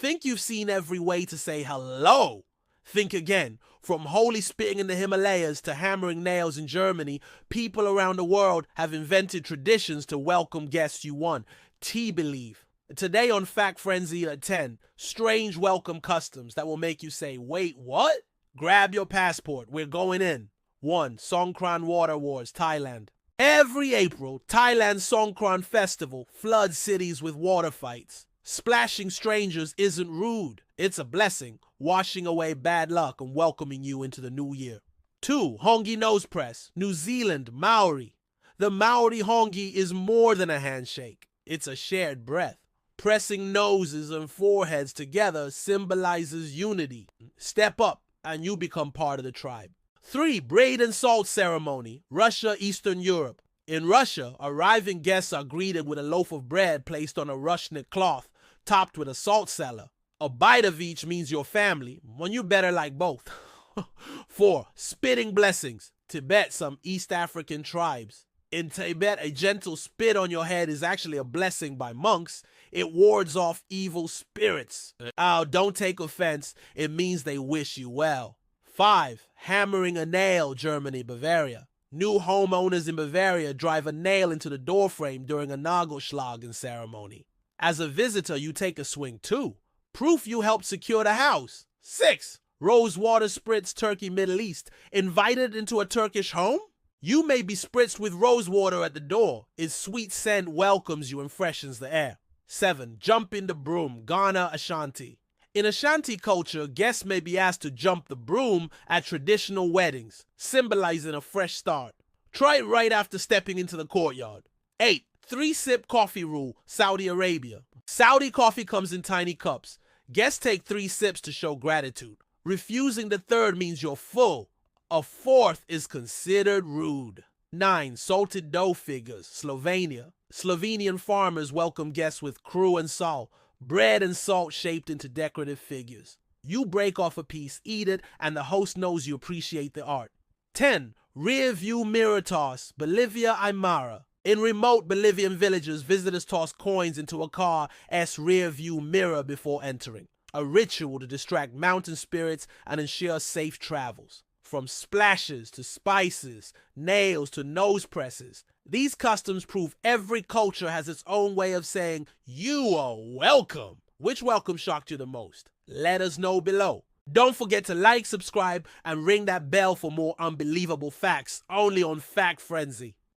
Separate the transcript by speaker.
Speaker 1: Think you've seen every way to say hello? Think again. From holy spitting in the Himalayas to hammering nails in Germany, people around the world have invented traditions to welcome guests you want. T-believe. Today on Fact Frenzy at 10, strange welcome customs that will make you say, wait, what? Grab your passport, we're going in. 1. Songkran Water Wars, Thailand. Every April, Thailand's Songkran Festival floods cities with water fights. Splashing strangers isn't rude. It's a blessing, washing away bad luck and welcoming you into the new year. 2. Hongi Nose Press, New Zealand, Maori. The Maori hongi is more than a handshake. It's a shared breath. Pressing noses and foreheads together symbolizes unity. Step up and you become part of the tribe. 3. Braid and Salt Ceremony, Russia, Eastern Europe. In Russia, arriving guests are greeted with a loaf of bread placed on a ruchnik cloth, topped with a salt cellar. A bite of each means your family, when you better like both. 4. Spitting blessings, Tibet, some East African tribes. In Tibet, a gentle spit on your head is actually a blessing by monks. It wards off evil spirits. Oh, don't take offense, it means they wish you well. 5. Hammering a nail, Germany, Bavaria. New homeowners in Bavaria drive a nail into the doorframe during a Nagelschlagen ceremony. As a visitor, you take a swing too. Proof you helped secure the house. 6. Rosewater Spritz, Turkey, Middle East. Invited into a Turkish home? You may be spritzed with rosewater at the door. Its sweet scent welcomes you and freshens the air. 7. Jump in the broom, Ghana, Ashanti. In Ashanti culture, guests may be asked to jump the broom at traditional weddings, symbolizing a fresh start. Try it right after stepping into the courtyard. 8. 3-sip coffee rule, Saudi Arabia. Saudi coffee comes in tiny cups. Guests take 3 sips to show gratitude. Refusing the third means you're full. A fourth is considered rude. 9. Salted dough figures, Slovenia. Slovenian farmers welcome guests with kru and sal, bread and salt shaped into decorative figures. You break off a piece, eat it, and the host knows you appreciate the art. 10. Rear view mirror toss, Bolivia, Aymara. In remote Bolivian villages, visitors toss coins into a car's rear view mirror before entering. A ritual to distract mountain spirits and ensure safe travels. From splashes to spices, nails to nose presses, these customs prove every culture has its own way of saying, you are welcome. Which welcome shocked you the most? Let us know below. Don't forget to like, subscribe, and ring that bell for more unbelievable facts only on Fact Frenzy.